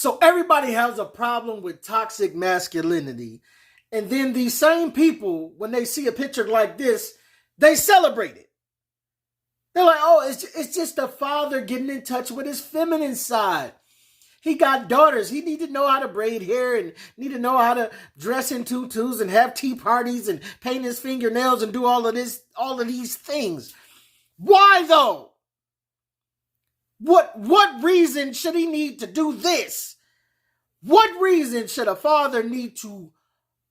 So everybody has a problem with toxic masculinity. And then these same people, when they see a picture like this, they celebrate it. They're like, oh, it's just a father getting in touch with his feminine side. He got daughters. He need to know how to braid hair and need to know how to dress in tutus and have tea parties and paint his fingernails and do all of these things. Why though? What reason should he need to do this? What reason should a father need to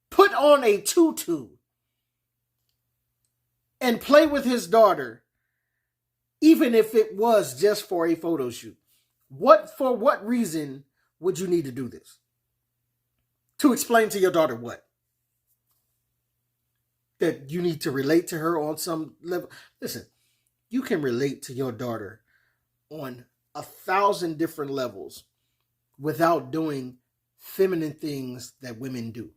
put on a tutu and play with his daughter, even if it was just for a photo shoot? For what reason would you need to do this? To explain to your daughter what? That you need to relate to her on some level. Listen, you can relate to your daughter on 1,000 different levels without doing feminine things that women do.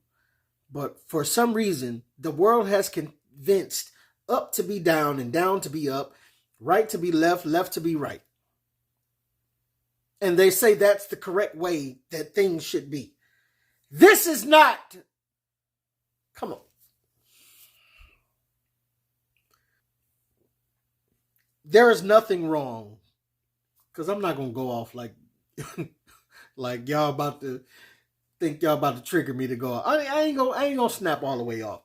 But for some reason, the world has convinced up to be down and down to be up, right to be left, left to be right. And they say that's the correct way that things should be. This is not. Come on. There is nothing wrong. Because I'm not going to go off like y'all about to think y'all about to trigger me to go off. I ain't gonna snap all the way off.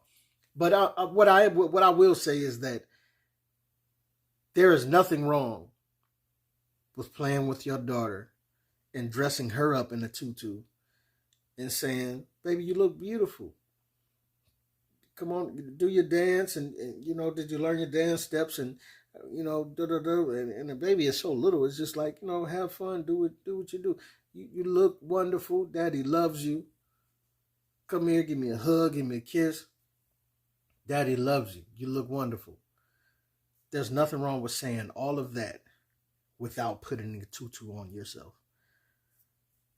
But what I will say is that there is nothing wrong with playing with your daughter and dressing her up in a tutu and saying, baby, you look beautiful. Come on, do your dance. And did you learn your dance steps? And, and the baby is so little. It's just like, have fun, do what you do. You look wonderful. Daddy loves you. Come here, give me a hug, give me a kiss. Daddy loves you. You look wonderful. There's nothing wrong with saying all of that without putting a tutu on yourself.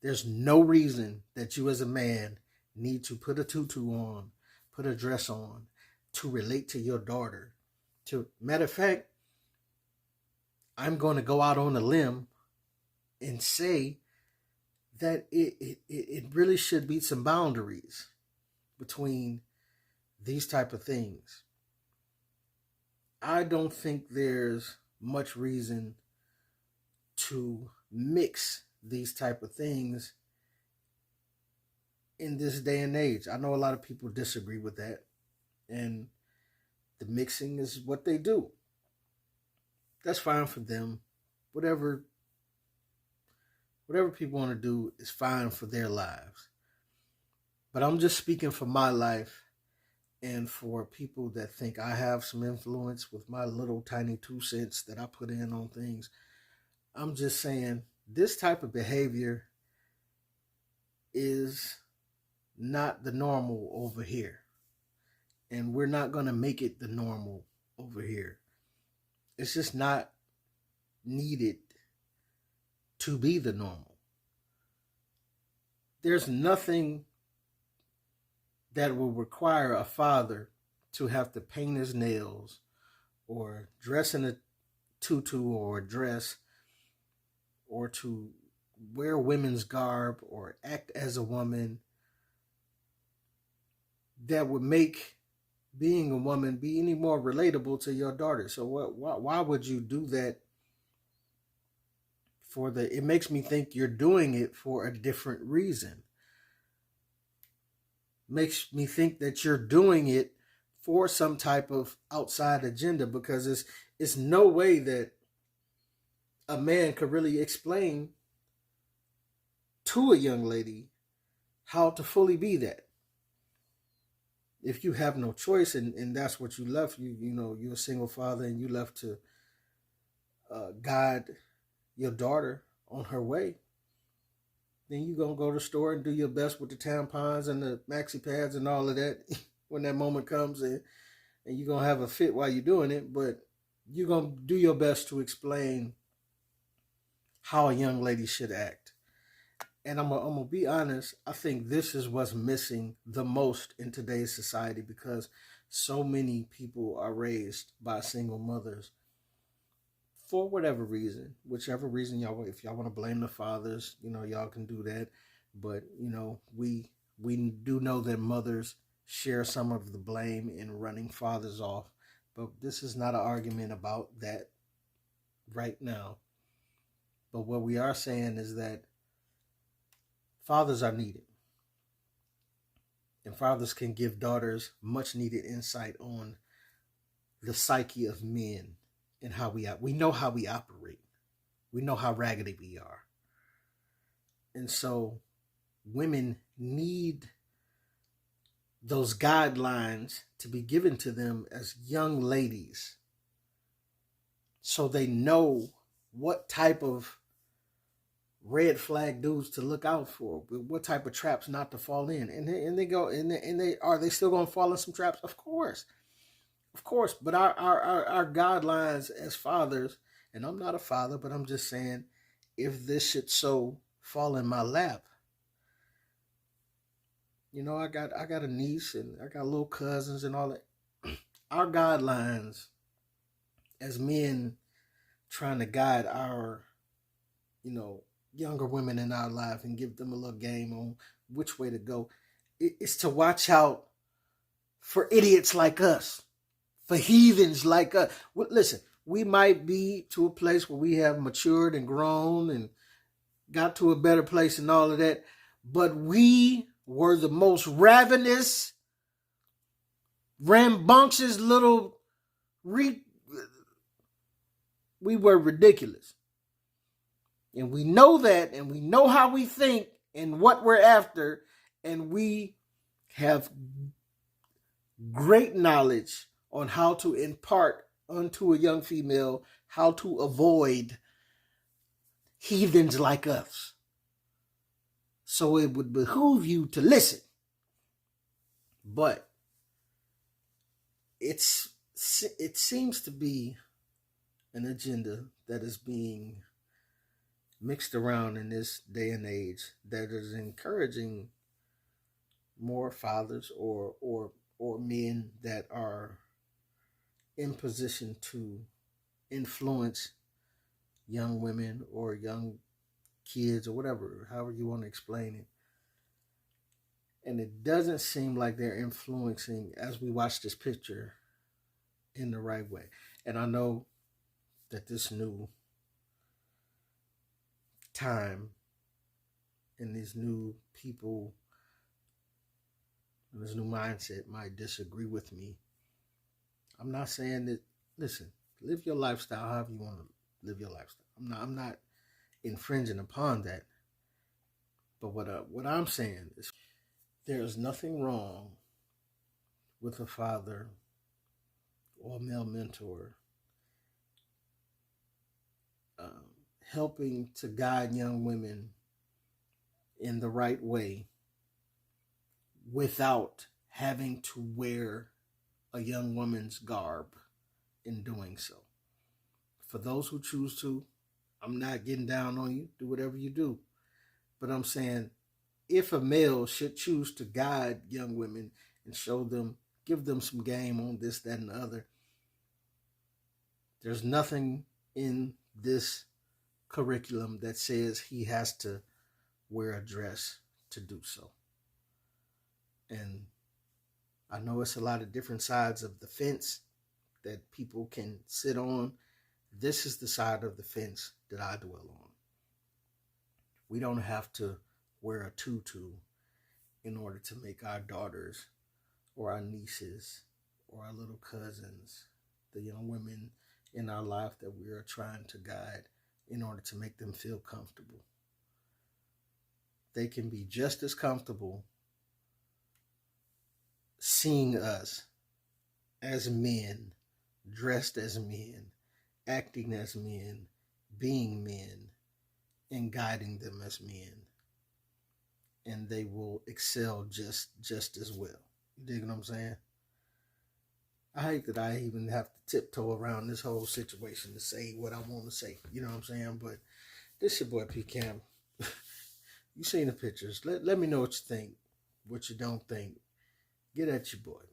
There's no reason that you as a man need to put a tutu on, put a dress on, to relate to your daughter. Matter of fact, I'm going to go out on a limb and say that it really should be some boundaries between these type of things. I don't think there's much reason to mix these type of things in this day and age. I know a lot of people disagree with that, and the mixing is what they do. That's fine for them. Whatever people want to do is fine for their lives. But I'm just speaking for my life and for people that think I have some influence with my little tiny 2 cents that I put in on things. I'm just saying this type of behavior is not the normal over here. And we're not going to make it the normal over here. It's just not needed to be the normal. There's nothing that will require a father to have to paint his nails or dress in a tutu or a dress or to wear women's garb or act as a woman that would make being a woman be any more relatable to your daughter. So why would you do that? It makes me think you're doing it for a different reason. Makes me think that you're doing it for some type of outside agenda, because it's no way that a man could really explain to a young lady how to fully be that. If you have no choice and that's what you left, you're a single father and you left to guide your daughter on her way, then you're going to go to the store and do your best with the tampons and the maxi pads and all of that when that moment comes, and you're going to have a fit while you're doing it, but you're going to do your best to explain how a young lady should act. And I'm going to be honest, I think this is what's missing the most in today's society, because so many people are raised by single mothers for whatever reason, whichever reason y'all, if y'all want to blame the fathers, y'all can do that. But we do know that mothers share some of the blame in running fathers off. But this is not an argument about that right now. But what we are saying is that fathers are needed. And fathers can give daughters much needed insight on the psyche of men and how we know how we operate. We know how raggedy we are. And so women need those guidelines to be given to them as young ladies so they know what type of red flag dudes to look out for, what type of traps not to fall in. And they are they still going to fall in some traps? Of course. But our guidelines as fathers, and I'm not a father, but I'm just saying, if this should so fall in my lap, I got a niece and I got little cousins and all that. Our guidelines as men trying to guide our, younger women in our life and give them a little game on which way to go, is to watch out for idiots like us, for heathens like us. Listen, we might be to a place where we have matured and grown and got to a better place and all of that, but we were the most ravenous, rambunctious little we were ridiculous. And we know that, and we know how we think and what we're after, and we have great knowledge on how to impart unto a young female how to avoid heathens like us. So it would behoove you to listen. But it seems to be an agenda that is being mixed around in this day and age that is encouraging more fathers or men that are in position to influence young women or young kids or whatever, however you want to explain it. And it doesn't seem like they're influencing, as we watch this picture, in the right way. And I know that this new time and these new people and this new mindset might disagree with me. I'm not saying that, listen, live your lifestyle however you want to live your lifestyle. I'm not infringing upon that. But what I'm saying is there's nothing wrong with a father or a male mentor helping to guide young women in the right way without having to wear a young woman's garb in doing so. For those who choose to, I'm not getting down on you. Do whatever you do. But I'm saying, if a male should choose to guide young women and show them, give them some game on this, that, and the other, there's nothing in this curriculum that says he has to wear a dress to do so. And I know it's a lot of different sides of the fence that people can sit on. This is the side of the fence that I dwell on. We don't have to wear a tutu in order to make our daughters or our nieces or our little cousins, the young women in our life that we are trying to guide, in order to make them feel comfortable. They can be just as comfortable seeing us as men, dressed as men, acting as men, being men, and guiding them as men. And they will excel just as well. You dig what I'm saying? I hate that I even have to tiptoe around this whole situation to say what I want to say. You know what I'm saying? But this your boy P Cam. You seen the pictures. Let me know what you think, what you don't think. Get at your boy.